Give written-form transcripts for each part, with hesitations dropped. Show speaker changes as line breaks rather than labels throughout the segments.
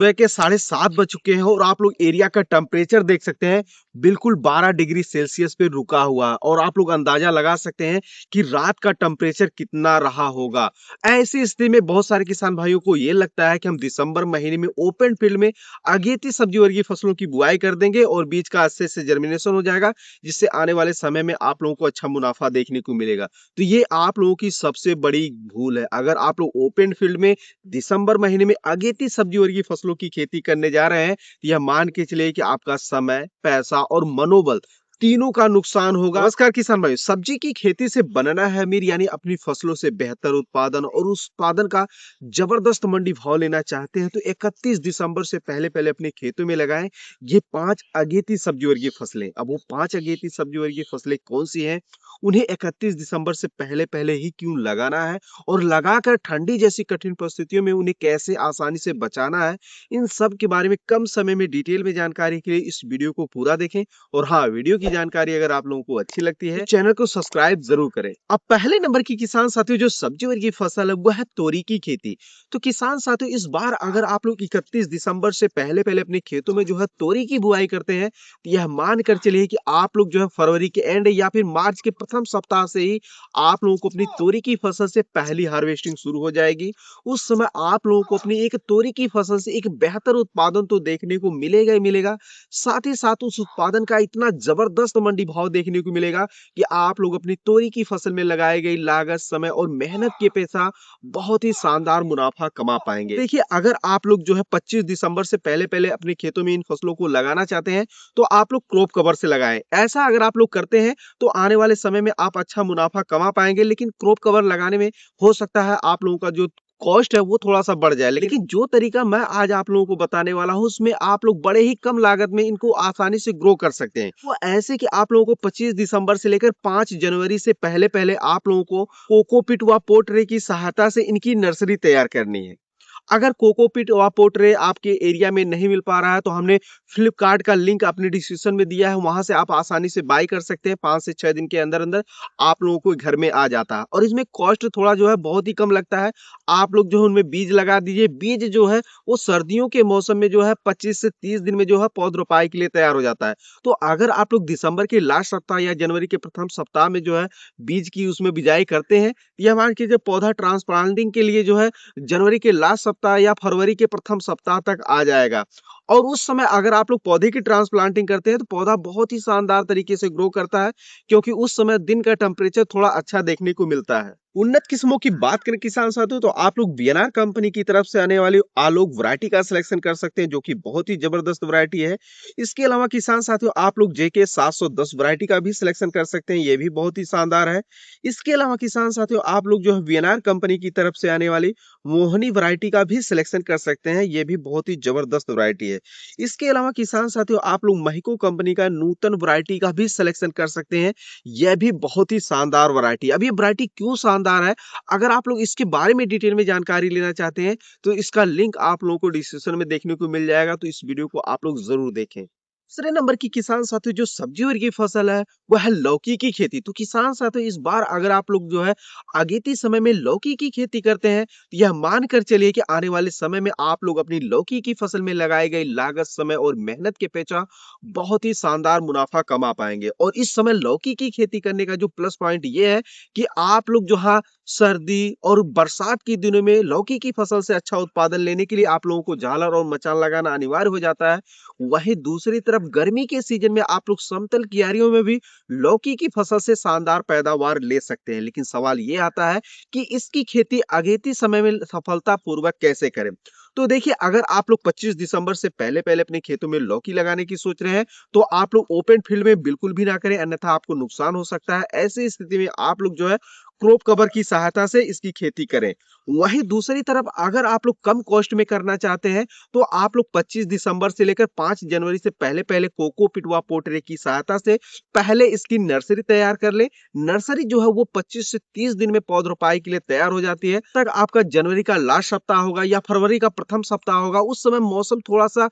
सुबह के 7:30 बज चुके हैं और आप लोग एरिया का टेम्परेचर देख सकते हैं, बिल्कुल 12 डिग्री सेल्सियस पे रुका हुआ है और आप लोग अंदाजा लगा सकते हैं कि रात का टेम्परेचर कितना रहा होगा। ऐसी स्थिति में बहुत सारे किसान भाइयों को ये लगता है कि हम दिसंबर महीने में ओपन फील्ड में अगेती सब्जी वर्गीय फसलों की बुआई कर देंगे और बीज का अच्छे से जर्मिनेशन हो जाएगा, जिससे आने वाले समय में आप लोगों को अच्छा मुनाफा देखने को मिलेगा। तो ये आप लोगों की सबसे बड़ी भूल है। अगर आप लोग ओपन फील्ड में दिसंबर महीने में अगेती सब्जी वर्गीय फसलों की खेती करने जा रहे हैं, तो यह मान के चलिए कि आपका समय, पैसा और मनोबल तीनों का नुकसान होगा। नमस्कार किसान भाई, सब्जी की खेती से बनना है अमीर, यानी अपनी फसलों से बेहतर उत्पादन और उस उत्पादन का जबरदस्त मंडी भाव लेना चाहते हैं, तो 31 दिसंबर से पहले पहले अपने खेतों में लगाएं ये 5 अगेती सब्जी वर्गीय फसलें। अब वो 5 अगेती सब्जी वर्गीय फसलें कौन सी हैं, उन्हें 31 दिसंबर से पहले पहले ही क्यों लगाना है और लगाकर ठंडी जैसी कठिन परिस्थितियों में उन्हें कैसे आसानी से बचाना है, इन सब के बारे में कम समय में डिटेल में जानकारी के लिए इस वीडियो को पूरा देखें। और हाँ, वीडियो की जानकारी अगर आप लोगों को अच्छी लगती है तो चैनल को सब्सक्राइब जरूर करें। अब पहले नंबर की किसान साथियों जो सब्जी वर्गीय फसल है वो है तोरी की खेती। तो किसान साथियों इस बार अगर आप लोग 31 दिसंबर से पहले पहले अपने खेतों में जो है तोरी की बुआई करते हैं, तो यह मान कर चलिए कि आप लोग जो है फरवरी के एंड या फिर मार्च के प्रथम सप्ताह से ही आप लोगों को अपनी तोरी की फसल से पहली हार्वेस्टिंग शुरू हो जाएगी। उस समय आप लोगों को अपनी एक तोरी की फसल से एक बेहतर उत्पादन तो देखने को मिलेगा ही मिलेगा, साथ ही साथ उस उत्पादन का इतना जबरदस्त मंडी भाव देखने को मिलेगा कि आप लोग अपनी तोरी की फसल में लगाई गई लागत, समय और मेहनत के पैसा बहुत ही शानदार मुनाफा कमा पाएंगे। देखिए, अगर आप लोग जो है 25 दिसंबर से पहले पहले अपने खेतों में इन फसलों को लगाना चाहते हैं, तो आप लोग क्रॉप कवर से लगाएं। ऐसा अगर आप लोग करते हैं तो आने वाले समय में आप अच्छा मुनाफा कमा पाएंगे, लेकिन क्रॉप कवर लगाने में हो सकता है आप लोगों का जो कॉस्ट है वो थोड़ा-सा बढ़ जाए। लेकिन जो तरीका मैं आज आप लोगों को बताने वाला हूँ, उसमें आप लोग बड़े ही कम लागत में इनको आसानी से ग्रो कर सकते हैं। वो ऐसे कि आप लोगों को 25 दिसंबर से लेकर 5 जनवरी से पहले-पहले आप लोगों को कोकोपीट व पोट ट्रे की सहायता से इनकी नर्सरी तैयार करनी है। अगर कोकोपीट व पोट्रे आपके एरिया में नहीं मिल पा रहा है, तो हमने फ्लिपकार्ट का लिंक अपने डिस्क्रिप्शन में दिया है, वहां से आप आसानी से बाय कर सकते हैं। 5 से 6 दिन के अंदर अंदर आप लोगों को घर में आ जाता है और इसमें कॉस्ट थोड़ा जो है बहुत ही कम लगता है। आप लोग जो है उनमें बीज लगा दीजिए। बीज जो है वो सर्दियों के मौसम में जो है 25 से 30 दिन में जो है पौध रोपाई के लिए तैयार हो जाता है। तो अगर आप लोग दिसंबर के लास्ट सप्ताह या जनवरी के प्रथम सप्ताह में जो है बीज की उसमें बिजाई करते हैं, या मान लीजिए पौधा ट्रांसप्लांटिंग के लिए जो है जनवरी के लास्ट सप्ताह या फरवरी के प्रथम सप्ताह तक आ जाएगा। और उस समय अगर आप लोग पौधे की ट्रांसप्लांटिंग करते हैं, तो पौधा बहुत ही शानदार तरीके से ग्रो करता है, क्योंकि उस समय दिन का टेम्परेचर थोड़ा अच्छा देखने को मिलता है। उन्नत किस्मों की बात करें किसान साथियों, तो आप लोग बीएनआर कंपनी की तरफ से आने वाली आलोक वैरायटी का सिलेक्शन कर सकते हैं, जो कि बहुत ही जबरदस्त वैरायटी है। इसके अलावा किसान साथियों आप लोग जेके 710 वैरायटी का भी सिलेक्शन कर सकते हैं, ये भी बहुत ही शानदार है। इसके अलावा किसान साथियों आप लोग जो है बीएनआर कंपनी की तरफ से आने वाली मोहनी वैरायटी का भी सिलेक्शन कर सकते हैं, ये भी बहुत ही जबरदस्त वैरायटी है। इसके अलावा किसान साथियों आप लोग महिको कंपनी का नूतन वैरायटी का भी सिलेक्शन कर सकते हैं, यह भी बहुत ही शानदार वैरायटी है। अब ये वैरायटी क्यों शानदार है, अगर आप लोग इसके बारे में डिटेल में जानकारी लेना चाहते हैं, तो इसका लिंक आप लोगों को डिस्क्रिप्शन में देखने को मिल जाएगा, तो इस वीडियो को आप लोग जरूर देखें। दूसरे नंबर की किसान साथियों जो सब्जी वर्गीय फसल है वो है लौकी की खेती। तो किसान साथियों इस बार अगर आप लोग जो है अगेती समय में लौकी की खेती करते हैं, तो यह मानकर चलिए कि आने वाले समय में आप लोग अपनी लौकी की फसल में लगाई गई लागत, समय और मेहनत के पेचा बहुत ही शानदार मुनाफा कमा पाएंगे। और इस समय लौकी की खेती करने का जो प्लस पॉइंट ये है कि आप लोग जो है सर्दी और बरसात के दिनों में लौकी की फसल से अच्छा उत्पादन लेने के लिए आप लोगों को झालर और मचान लगाना अनिवार्य हो जाता है। वहीं दूसरी तरफ गर्मी के सीजन में आप लोग समतल क्यारियों में भी लौकी की फसल से शानदार पैदावार ले सकते हैं। लेकिन सवाल ये आता है कि इसकी खेती अगेती समय में सफलतापूर्वक कैसे करें। तो देखिए, अगर आप लोग 25 दिसंबर से पहले पहले अपने खेतों में लौकी लगाने की सोच रहे हैं, तो आप लोग ओपन फील्ड में बिल्कुल भी ना करें, अन्यथा आपको नुकसान हो सकता है। ऐसी स्थिति में आप लोग जो है क्रॉप कवर की सहायता से इसकी खेती करें। वहीं दूसरी तरफ अगर आप लोग कम कॉस्ट में करना चाहते हैं, तो आप लोग 25 दिसंबर से लेकर 5 जनवरी से पहले पहले कोकोपीट व पोट्रे की सहायता से पहले इसकी नर्सरी तैयार कर ले। नर्सरी जो है वो 25 से 30 दिन में पौध रोपाई के लिए तैयार हो जाती है। तक आपका जनवरी का लास्ट सप्ताह होगा या फरवरी का प्रथम सप्ताह होगा, उस समय मौसम थोड़ा सा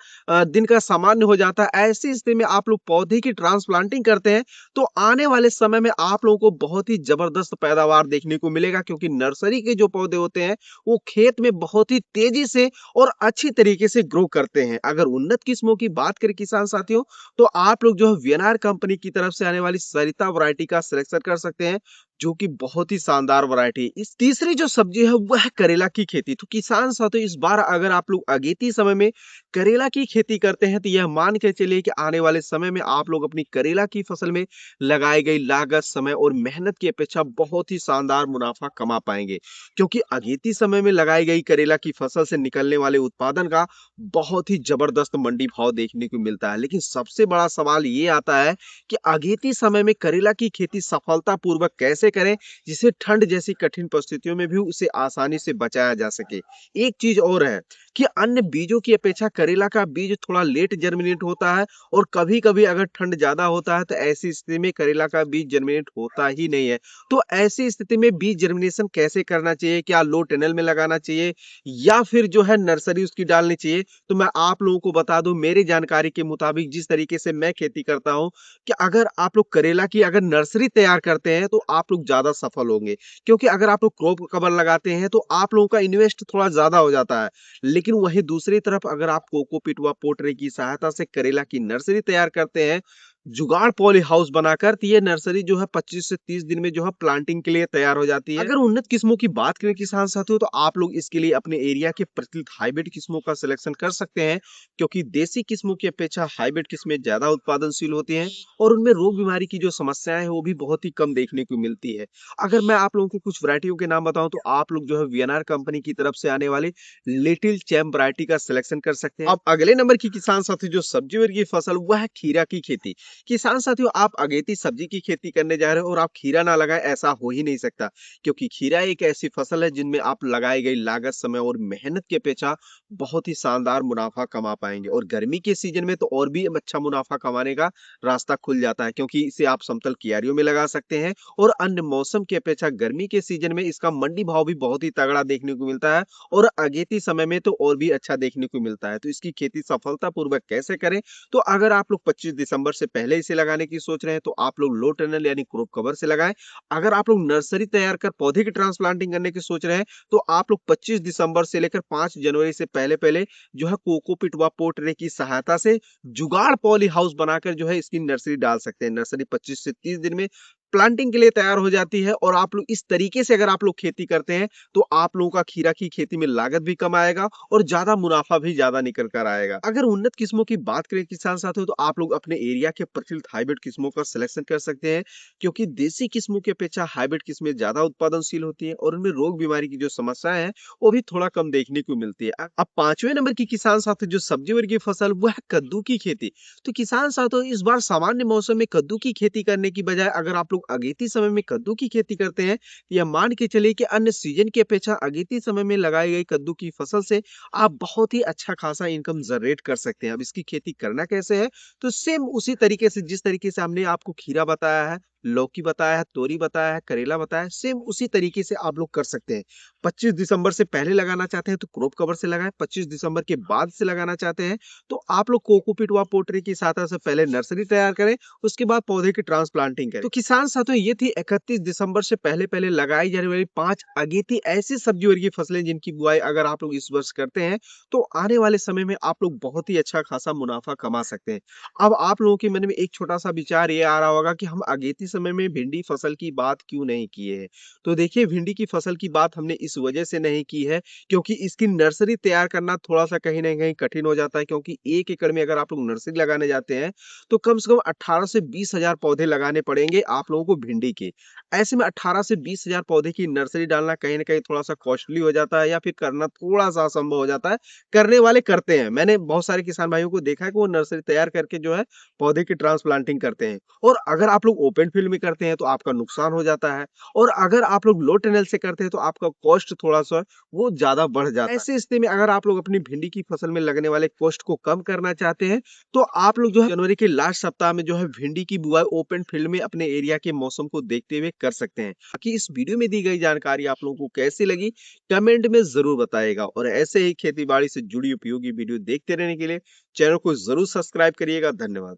दिन का सामान्य हो जाता है। ऐसी स्थिति में आप लोग पौधे की ट्रांसप्लांटिंग करते हैं, तो आने वाले समय में आप लोगों को बहुत ही जबरदस्त पैदावार पैदावार देखने को मिलेगा, क्योंकि नर्सरी के जो पौधे होते हैं वो खेत में बहुत ही तेजी से और अच्छी तरीके से ग्रो करते हैं। अगर उन्नत किस्मों की बात करें किसान साथियों, तो आप लोग जो है वीएनआर कंपनी की तरफ से आने वाली सरिता वैरायटी का सिलेक्शन कर सकते हैं, जो कि बहुत ही शानदार वैरायटी है। इस तीसरी जो सब्जी है वह है करेला की खेती। तो किसान साथियों, इस बार अगर आप लोग अगेती समय में करेला की खेती करते हैं, तो यह मान के चलिए कि आने वाले समय में आप लोग अपनी करेला की फसल में लगाई गई लागत, समय और मेहनत की अपेक्षा बहुत ही शानदार मुनाफा कमा पाएंगे, क्योंकि अगेती समय में लगाई गई करेला की फसल से निकलने वाले उत्पादन का बहुत ही जबरदस्त मंडी भाव देखने को मिलता है। लेकिन सबसे बड़ा सवाल ये आता है कि अगेती समय में करेला की खेती सफलतापूर्वक कैसे करें, जिसे ठंड जैसी कठिन परिस्थितियों में भी उसे आसानी से बचाया जा सके। एक चीज और है कि अन्य बीजों की अपेक्षा करेला का बीज थोड़ा लेट जर्मिनेट होता है, और कभी-कभी अगर ठंड ज्यादा होता है तो ऐसी स्थिति में करेला का बीज जर्मिनेट होता ही नहीं है। तो ऐसी स्थिति में बीज जर्मिनेशन कैसे करना चाहिए, क्या लो टनल में लगाना चाहिए या फिर जो है नर्सरी उसकी डालनी चाहिए? तो मैं आप लोगों को बता दूं, मेरी जानकारी के मुताबिक जिस तरीके से मैं खेती करता हूं, कि अगर आप लोग करेला की अगर नर्सरी तैयार करते हैं तो आप लोग ज्यादा सफल होंगे, क्योंकि अगर आप लोग क्रॉप कवर लगाते हैं तो आप लोगों का इन्वेस्ट थोड़ा ज्यादा हो जाता है। लेकिन वहीं दूसरी तरफ अगर आप कोकोपीट व पोटरी की सहायता से करेला की नर्सरी तैयार करते हैं, जुगाड़ पॉली हाउस बनाकर, तो ये नर्सरी जो है 25 से 30 दिन में जो है प्लांटिंग के लिए तैयार हो जाती है। अगर उन्नत किस्मों की बात करें किसान साथियों, तो आप लोग इसके लिए अपने एरिया के प्रचलित हाइब्रिड किस्मों का सिलेक्शन कर सकते हैं, क्योंकि देसी किस्मों की अपेक्षा हाइब्रिड किस्में ज्यादा उत्पादनशील होती हैं और उनमें रोग बीमारी की जो समस्याएं हैं वो भी बहुत ही कम देखने को मिलती है। अगर मैं आप लोगों को कुछ वैरायटियों के नाम बताऊं, तो आप लोग जो है वीएनआर कंपनी की तरफ से आने वाले लिटिल चैम्प वैरायटी का सिलेक्शन कर सकते हैं। अब अगले नंबर की किसान साथी जो सब्जी वर्गीय फसल, वह है खीरा की खेती। किसान साथियों, आप अगेती सब्जी की खेती करने जा रहे हो और आप खीरा ना लगाएं, ऐसा हो ही नहीं सकता, क्योंकि खीरा एक ऐसी फसल है जिनमें आप लगाई गई लागत, समय और मेहनत की अपेक्षा बहुत ही शानदार मुनाफा कमा पाएंगे। और गर्मी के सीजन में तो और भी अच्छा मुनाफा कमाने का रास्ता खुल जाता है, क्योंकि इसे आप समतल क्यारियों में लगा सकते हैं और अन्य मौसम की अपेक्षा गर्मी के सीजन में इसका मंडी भाव भी बहुत ही तगड़ा देखने को मिलता है, और अगेती समय में तो और भी अच्छा देखने को मिलता है। तो इसकी खेती सफलतापूर्वक कैसे करें? तो अगर आप लोग 25 दिसंबर से पहले इसे लगाने की सोच रहे हैं, तो आप लोग लो टनल यानी क्रॉप कवर से लगाएं। अगर आप लोग नर्सरी तैयार कर पौधे की ट्रांसप्लांटिंग करने की सोच रहे हैं, तो आप लोग 25 दिसंबर से लेकर 5 जनवरी से पहले पहले जो है कोकोपीट व पोटरे की सहायता से जुगाड़ पॉली हाउस बनाकर जो है इसकी नर्सरी डाल सकते हैं। नर्सरी 25 से 30 दिन में प्लांटिंग के लिए तैयार हो जाती है, और आप लोग इस तरीके से अगर आप लोग खेती करते हैं, तो आप लोगों का खीरा की खेती में लागत भी कम आएगा और ज्यादा मुनाफा भी ज्यादा निकल कर आएगा। अगर उन्नत किस्मों की बात करें किसान साथियों, तो आप लोग अपने एरिया के प्रचलित हाइब्रिड किस्मों का सिलेक्शन कर सकते हैं, क्योंकि देसी किस्मों की अपेक्षा हाइब्रिड किस्में ज्यादा उत्पादनशील होती है और उनमें रोग बीमारी की जो समस्याएं है वो भी थोड़ा कम देखने को मिलती है। अब पांचवें नंबर की किसान साथी जो सब्जी वर्गीय फसल, वह है कद्दू की खेती। तो किसान साथियों, इस बार सामान्य मौसम में कद्दू की खेती करने की बजाय अगर आप लोग अगेती समय में कद्दू की खेती करते हैं, या मान के चलिए कि अन्य सीजन की अपेक्षा अगेती समय में लगाई गई कद्दू की फसल से आप बहुत ही अच्छा खासा इनकम जनरेट कर सकते हैं। अब इसकी खेती करना कैसे है? तो सेम उसी तरीके से जिस तरीके से हमने आपको खीरा बताया है, लौकी बताया है, तोरी बताया है, करेला बताया है, सेम उसी तरीके से आप लोग कर सकते हैं। 25 दिसंबर से पहले लगाना चाहते हैं तो क्रॉप कवर से लगाएं, 25 दिसंबर के बाद से लगाना चाहते हैं तो आप लोग कोकोपीट व पोटरी की सहायता से पहले नर्सरी तैयार करें, उसके बाद पौधे की ट्रांसप्लांटिंग करें। तो किसान साथियों, ये थी 31 दिसंबर से पहले पहले लगाई जाने वाली 5 अगेती ऐसी सब्जी वर्गीय फसलें, जिनकी बुआई अगर आप लोग इस वर्ष करते हैं, तो आने वाले समय में आप लोग बहुत ही अच्छा खासा मुनाफा कमा सकते हैं। अब आप लोगों के मन में एक छोटा सा विचार ये आ रहा होगा कि हम अगेती समय में भिंडी फसल की बात क्यों नहीं किए हैं? तो देखिए, भिंडी की फसल की बात हमने इस वजह से नहीं की है, क्योंकि इसकी नर्सरी तैयार करना थोड़ा सा कहीं ना कहीं कठिन हो जाता है, क्योंकि 1 एकड़ में अगर आप लोग नर्सरी लगाने जाते हैं, तो कम से कम 18 से 20 हजार पौधे लगाने पड़ेंगे आप लोगों को भिंडी के। ऐसे में 18 से 20 हजार पौधे की नर्सरी डालना कहीं ना कहीं थोड़ा सा कॉस्टली हो जाता है, या फिर करना थोड़ा सा असंभव हो जाता है। करने वाले करते हैं, मैंने बहुत सारे किसान भाइयों को देखा है कि वो नर्सरी तैयार करके जो है पौधे की ट्रांसप्लांटिंग करते हैं। और अगर आप लोग ओपन फील्ड में करते हैं तो आपका नुकसान हो जाता है, और अगर आप लोग लो टनल से करते हैं तो आपका कॉस्ट थोड़ा सा वो ज्यादा बढ़ जाता है। ऐसी स्थिति में अगर आप लोग अपनी भिंडी की फसल में लगने वाले कॉस्ट को कम करना चाहते हैं, तो आप लोग जो है जनवरी के लास्ट सप्ताह में जो है भिंडी की बुआई ओपन फील्ड में अपने एरिया के मौसम को देखते हुए कर सकते हैं। बाकी इस वीडियो में दी गई जानकारी आप लोगों को कैसी लगी, कमेंट में जरूर बताइएगा, और ऐसे ही खेती बाड़ी से जुड़ी उपयोगी वीडियो देखते रहने के लिए चैनल को जरूर सब्सक्राइब करिएगा। धन्यवाद।